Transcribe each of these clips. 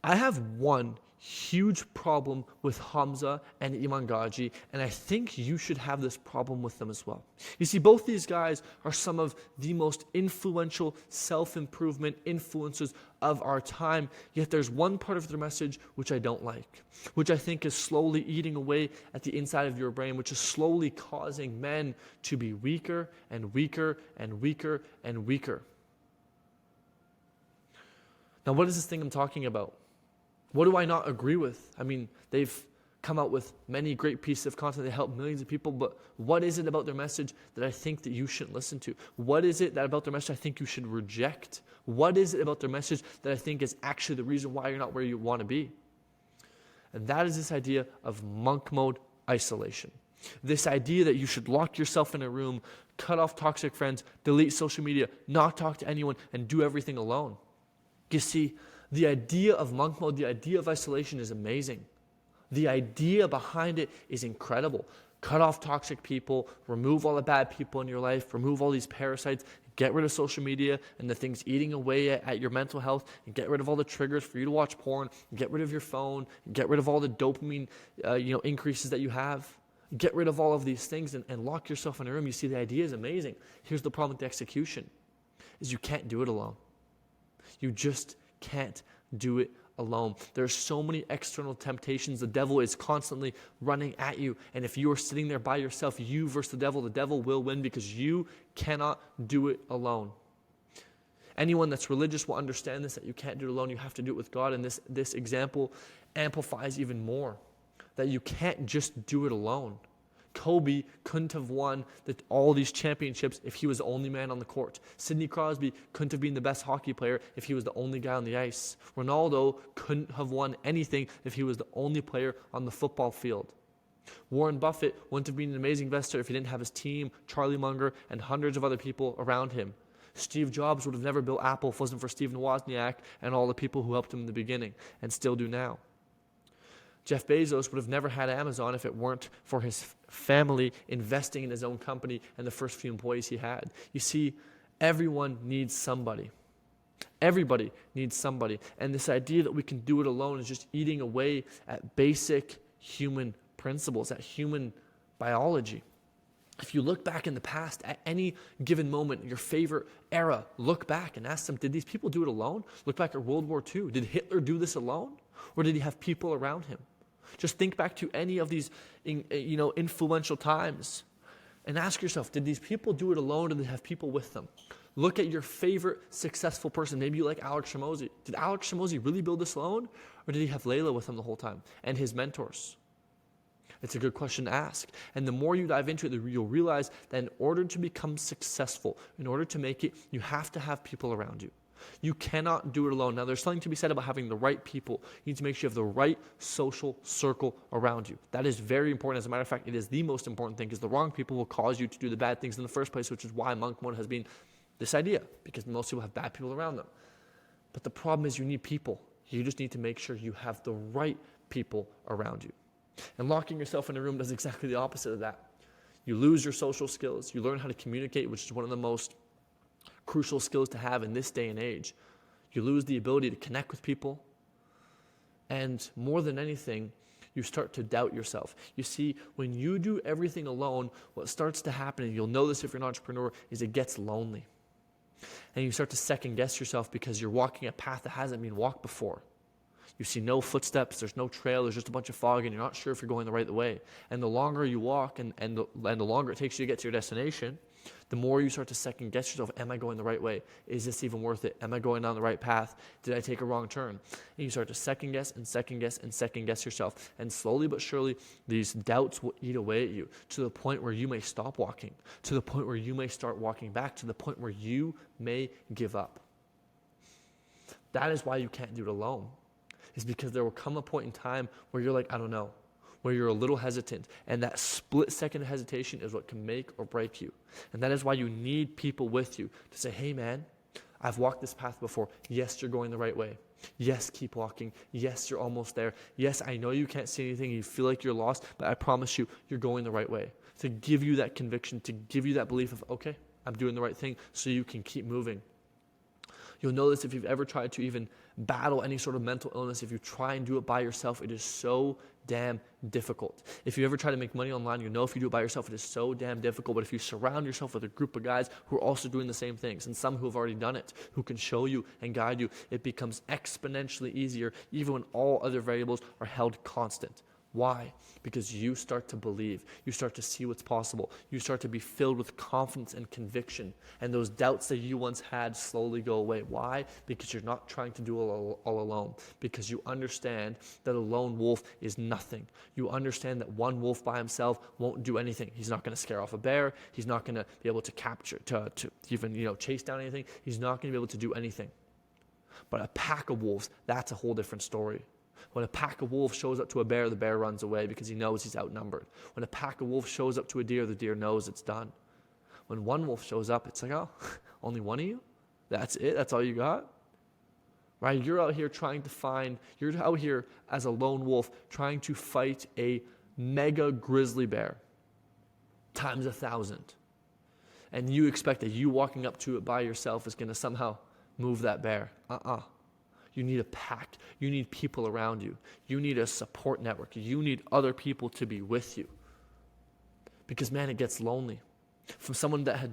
I have one huge problem with Hamza and iman gadzhi, and I think you should have this problem with them as well. You see, both these guys are some of the most influential self-improvement influencers of our time, yet there's one part of their message which I don't like, which I think is slowly eating away at the inside of your brain, which is slowly causing men to be weaker and weaker and weaker and weaker. Now, what is this thing I'm talking about? What do I not agree with? I mean, they've come out with many great pieces of content that help millions of people, but what is it about their message that I think that you shouldn't listen to? What is it that about their message I think you should reject? What is it about their message that I think is actually the reason why you're not where you want to be? And that is this idea of monk mode isolation. This idea that you should lock yourself in a room, cut off toxic friends, delete social media, not talk to anyone, and do everything alone. You see, the idea of monk mode, the idea of isolation is amazing. The idea behind it is incredible. Cut off toxic people, remove all the bad people in your life, remove all these parasites, get rid of social media and the things eating away at your mental health, and get rid of all the triggers for you to watch porn, get rid of your phone, get rid of all the dopamine increases that you have. Get rid of all of these things and lock yourself in a room. You see, the idea is amazing. Here's the problem with the execution, is you can't do it alone. You just can't do it alone. There are so many external temptations. The devil is constantly running at you. And if you are sitting there by yourself, you versus the devil will win because you cannot do it alone. Anyone that's religious will understand this, that you can't do it alone. You have to do it with God. And this example amplifies even more that you can't just do it alone. Kobe couldn't have won all these championships if he was the only man on the court. Sidney Crosby couldn't have been the best hockey player if he was the only guy on the ice. Ronaldo couldn't have won anything if he was the only player on the football field. Warren Buffett wouldn't have been an amazing investor if he didn't have his team, Charlie Munger, and hundreds of other people around him. Steve Jobs would have never built Apple if it wasn't for Stephen Wozniak and all the people who helped him in the beginning and still do now. Jeff Bezos would have never had Amazon if it weren't for his family investing in his own company and the first few employees he had. You see, everyone needs somebody. Everybody needs somebody. And this idea that we can do it alone is just eating away at basic human principles, at human biology. If you look back in the past, at any given moment, your favorite era, look back and ask them, did these people do it alone? Look back at World War II. Did Hitler do this alone? Or did he have people around him? Just think back to any of these influential times and ask yourself, did these people do it alone or did they have people with them? Look at your favorite successful person. Maybe you like Alex Hormozi. Did Alex Hormozi really build this alone or did he have Layla with him the whole time and his mentors? It's a good question to ask. And the more you dive into it, you'll realize that in order to become successful, in order to make it, you have to have people around you. You cannot do it alone. Now, there's something to be said about having the right people. You need to make sure you have the right social circle around you. That is very important. As a matter of fact, it is the most important thing because the wrong people will cause you to do the bad things in the first place, which is why monk mode has been this idea, because most people have bad people around them. But the problem is you need people. You just need to make sure you have the right people around you. And locking yourself in a room does exactly the opposite of that. You lose your social skills. You learn how to communicate, which is one of the most crucial skills to have in this day and age. You lose the ability to connect with people. And more than anything, you start to doubt yourself. You see, when you do everything alone, what starts to happen, and you'll know this if you're an entrepreneur, is it gets lonely. And you start to second guess yourself because you're walking a path that hasn't been walked before. You see no footsteps, there's no trail, there's just a bunch of fog, and you're not sure if you're going the right way. And the longer you walk and the longer it takes you to get to your destination, the more you start to second guess yourself. Am I going the right way? Is this even worth it? Am I going down the right path? Did I take a wrong turn? And you start to second guess and second guess and second guess yourself. And slowly but surely, these doubts will eat away at you to the point where you may stop walking, to the point where you may start walking back, to the point where you may give up. That is why you can't do it alone. Is because there will come a point in time where you're like, I don't know, where you're a little hesitant. And that split second hesitation is what can make or break you. And that is why you need people with you to say, hey man, I've walked this path before. Yes, you're going the right way. Yes, keep walking. Yes, you're almost there. Yes, I know you can't see anything. You feel like you're lost, but I promise you, you're going the right way. To give you that conviction, to give you that belief of, okay, I'm doing the right thing so you can keep moving. You'll know this if you've ever tried to even battle any sort of mental illness, if you try and do it by yourself, it is so damn difficult. If you ever try to make money online, you know if you do it by yourself, it is so damn difficult. But if you surround yourself with a group of guys who are also doing the same things, and some who have already done it, who can show you and guide you, it becomes exponentially easier, even when all other variables are held constant. Why? Because you start to believe. You start to see what's possible. You start to be filled with confidence and conviction. And those doubts that you once had slowly go away. Why? Because you're not trying to do it all alone. Because you understand that a lone wolf is nothing. You understand that one wolf by himself won't do anything. He's not going to scare off a bear. He's not going to be able to capture, to even chase down anything. He's not going to be able to do anything. But a pack of wolves, that's a whole different story. When a pack of wolves shows up to a bear, the bear runs away because he knows he's outnumbered. When a pack of wolves shows up to a deer, the deer knows it's done. When one wolf shows up, it's like, oh, only one of you? That's it? That's all you got? Right? You're out here you're out here as a lone wolf trying to fight a mega grizzly bear times 1,000. And you expect that you walking up to it by yourself is going to somehow move that bear. You need a pack. You need people around you. You need a support network. You need other people to be with you. Because, man, it gets lonely. From someone that has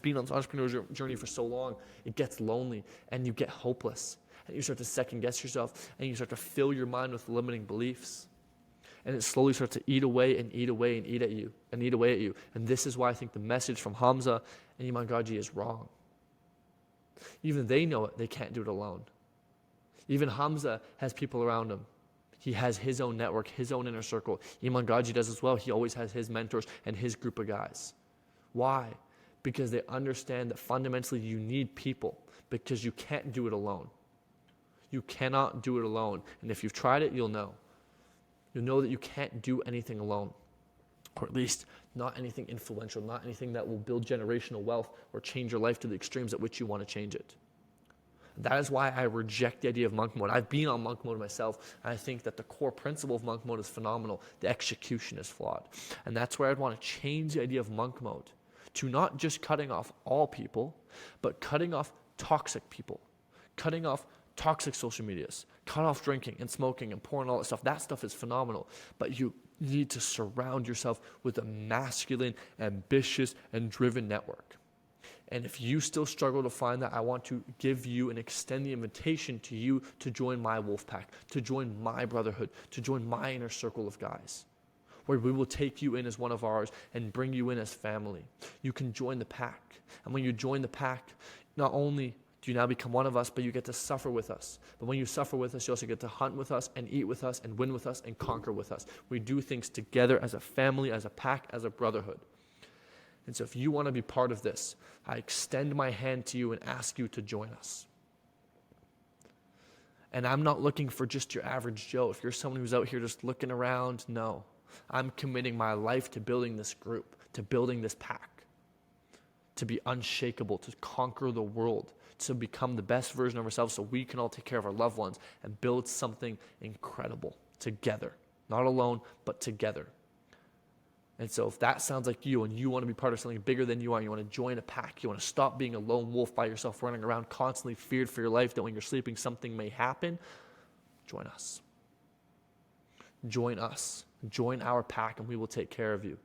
been on this entrepreneurial journey for so long, it gets lonely and you get hopeless. And you start to second guess yourself and you start to fill your mind with limiting beliefs. And it slowly starts to eat away and eat away and eat away at you. And this is why I think the message from Hamza and Iman Gadzhi is wrong. Even they know it. They can't do it alone. Even Hamza has people around him. He has his own network, his own inner circle. Iman Gadzhi does as well. He always has his mentors and his group of guys. Why? Because they understand that fundamentally you need people because you can't do it alone. You cannot do it alone. And if you've tried it, you'll know. You'll know that you can't do anything alone. Or at least not anything influential, not anything that will build generational wealth or change your life to the extremes at which you want to change it. That is why I reject the idea of monk mode. I've been on monk mode myself, and I think that the core principle of monk mode is phenomenal. The execution is flawed. And that's where I'd want to change the idea of monk mode to not just cutting off all people, but cutting off toxic people, cutting off toxic social medias, cut off drinking and smoking and porn and all that stuff. That stuff is phenomenal. But you need to surround yourself with a masculine, ambitious, and driven network. And if you still struggle to find that, I want to give you and extend the invitation to you to join my wolf pack, to join my brotherhood, to join my inner circle of guys, where we will take you in as one of ours and bring you in as family. You can join the pack. And when you join the pack, not only do you now become one of us, but you get to suffer with us. But when you suffer with us, you also get to hunt with us and eat with us and win with us and conquer with us. We do things together as a family, as a pack, as a brotherhood. And so if you want to be part of this, I extend my hand to you and ask you to join us. And I'm not looking for just your average Joe. If you're someone who's out here just looking around, no. I'm committing my life to building this group, to building this pack, to be unshakable, to conquer the world, to become the best version of ourselves so we can all take care of our loved ones and build something incredible together. Not alone, but together. And so if that sounds like you and you want to be part of something bigger than you are, you want to join a pack, you want to stop being a lone wolf by yourself, running around constantly feared for your life that when you're sleeping something may happen, join us. Join us. Join our pack and we will take care of you.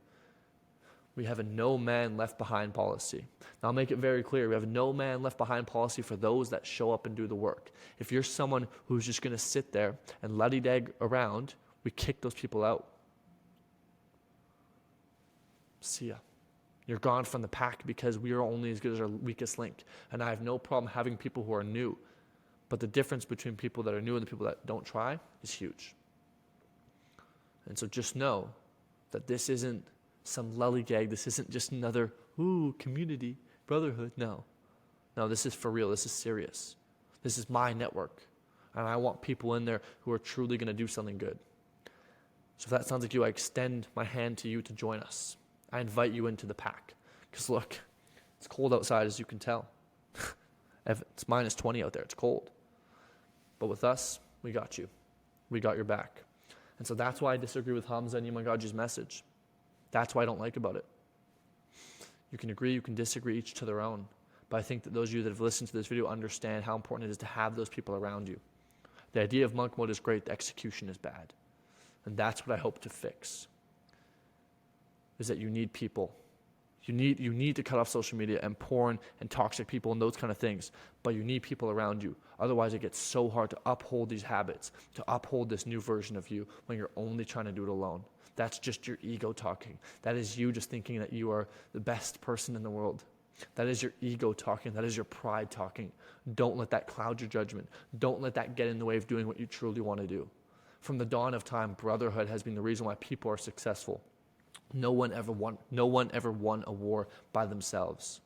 We have a no man left behind policy. Now I'll make it very clear. We have a no man left behind policy for those that show up and do the work. If you're someone who's just going to sit there and luddy-dag around, we kick those people out. See ya. You're gone from the pack because we are only as good as our weakest link. And I have no problem having people who are new. But the difference between people that are new and the people that don't try is huge. And so just know that this isn't some lollygag. This isn't just another, community, brotherhood. No, this is for real. This is serious. This is my network. And I want people in there who are truly going to do something good. So if that sounds like you, I extend my hand to you to join us. I invite you into the pack. Because look, it's cold outside as you can tell. It's minus 20 out there. It's cold. But with us, we got you. We got your back. And so that's why I disagree with Hamza and Iman Gadzhi's message. That's why I don't like about it. You can agree, you can disagree, each to their own. But I think that those of you that have listened to this video understand how important it is to have those people around you. The idea of monk mode is great, the execution is bad. And that's what I hope to fix, is that you need people. You need to cut off social media and porn and toxic people and those kind of things. But you need people around you. Otherwise, it gets so hard to uphold these habits, to uphold this new version of you when you're only trying to do it alone. That's just your ego talking. That is you just thinking that you are the best person in the world. That is your ego talking. That is your pride talking. Don't let that cloud your judgment. Don't let that get in the way of doing what you truly want to do. From the dawn of time, brotherhood has been the reason why people are successful. No one ever won a war by themselves.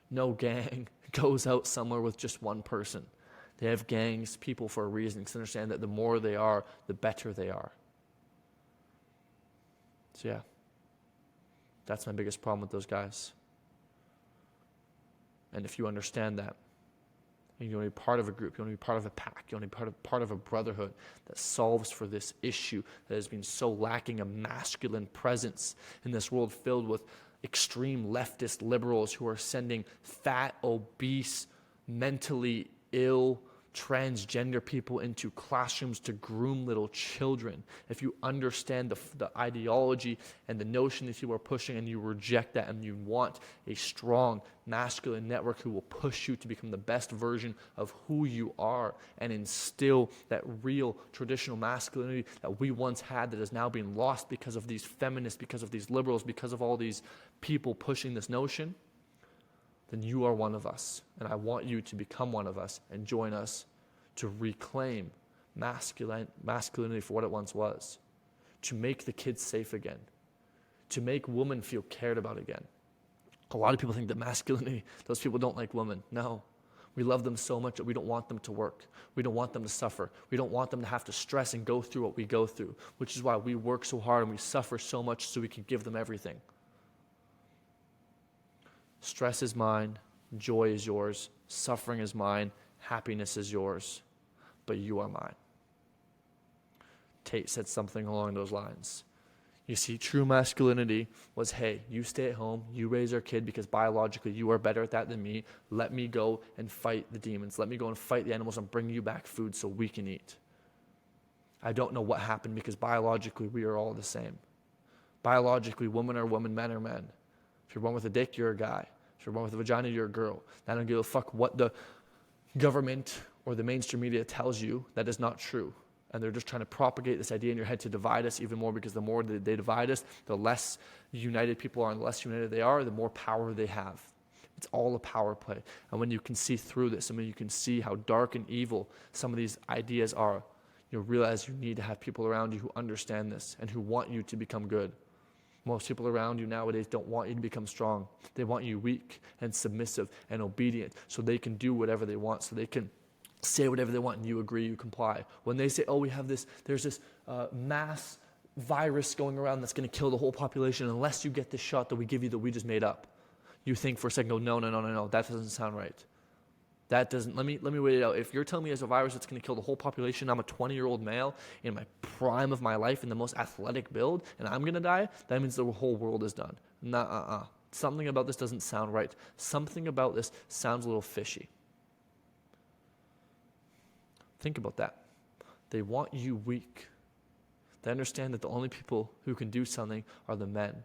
No gang goes out somewhere with just one person. They have gangs, people for a reason, because they understand that the more they are, the better they are. So yeah, that's my biggest problem with those guys. And if you understand that, and you want to be part of a group, you want to be part of a pack, you want to be part of a brotherhood that solves for this issue that has been so lacking a masculine presence in this world filled with extreme leftist liberals who are sending fat, obese, mentally ill, transgender people into classrooms to groom little children. If you understand the ideology and the notion that you are pushing and you reject that and you want a strong masculine network who will push you to become the best version of who you are and instill that real traditional masculinity that we once had that is now being lost because of these feminists, because of these liberals, because of all these people pushing this notion, then you are one of us. And I want you to become one of us and join us to reclaim masculinity for what it once was, to make the kids safe again, to make women feel cared about again. A lot of people think that masculinity, those people don't like women. No. We love them so much that we don't want them to work. We don't want them to suffer. We don't want them to have to stress and go through what we go through, which is why we work so hard and we suffer so much so we can give them everything. Stress is mine, joy is yours, suffering is mine, happiness is yours, but you are mine. Tate said something along those lines. You see, true masculinity was, hey, you stay at home, you raise our kid because biologically you are better at that than me. Let me go and fight the demons. Let me go and fight the animals and bring you back food so we can eat. I don't know what happened because biologically we are all the same. Biologically, women are women, men are men. If you're born with a dick, you're a guy. If you're born with a vagina, you're a girl. I don't give a fuck what the government or the mainstream media tells you. That is not true. And they're just trying to propagate this idea in your head to divide us even more, because the more they divide us, the less united people are, and the less united they are, the more power they have. It's all a power play. And when you can see through this, and when you can see how dark and evil some of these ideas are, you'll realize you need to have people around you who understand this and who want you to become good. Most people around you nowadays don't want you to become strong. They want you weak and submissive and obedient so they can do whatever they want, so they can say whatever they want and you agree, you comply. When they say, oh, there's this mass virus going around that's going to kill the whole population unless you get this shot that we give you that we just made up. You think for a second, no, that doesn't sound right. That doesn't, let me wait it out. If you're telling me there's a virus that's going to kill the whole population, I'm a 20-year-old male in my prime of my life in the most athletic build, and I'm going to die, that means the whole world is done. Something about this doesn't sound right. Something about this sounds a little fishy. Think about that. They want you weak. They understand that the only people who can do something are the men.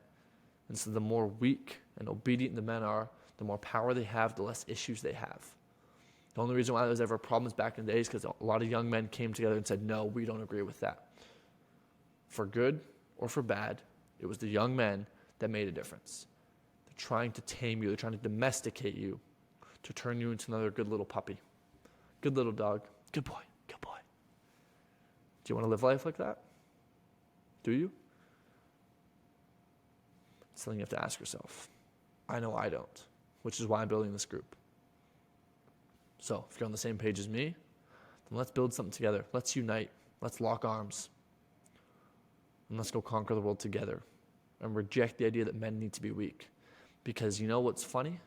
And so the more weak and obedient the men are, the more power they have, the less issues they have. The only reason why there was ever problems back in the days is because a lot of young men came together and said, no, we don't agree with that. For good or for bad, it was the young men that made a difference. They're trying to tame you. They're trying to domesticate you to turn you into another good little puppy. Good little dog. Good boy. Good boy. Do you want to live life like that? Do you? It's something you have to ask yourself. I know I don't, which is why I'm building this group. So if you're on the same page as me, then let's build something together. Let's unite. Let's lock arms. And let's go conquer the world together. And reject the idea that men need to be weak. Because you know what's funny?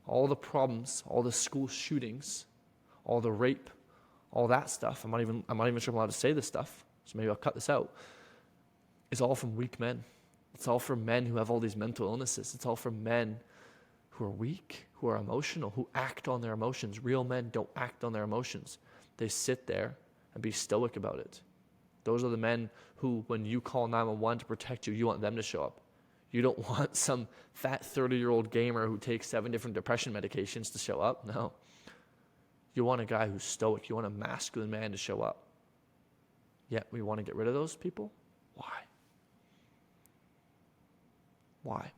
All the problems, all the school shootings, all the rape, all that stuff, I'm not even sure I'm allowed to say this stuff, so maybe I'll cut this out, is all from weak men. It's all from men who have all these mental illnesses. It's all from men who are weak, who are emotional, who act on their emotions. Real men don't act on their emotions. They sit there and be stoic about it. Those are the men who, when you call 911 to protect you, you want them to show up. You don't want some fat 30-year-old gamer who takes 7 different depression medications to show up. No. You want a guy who's stoic. You want a masculine man to show up. Yet we want to get rid of those people? Why? Why?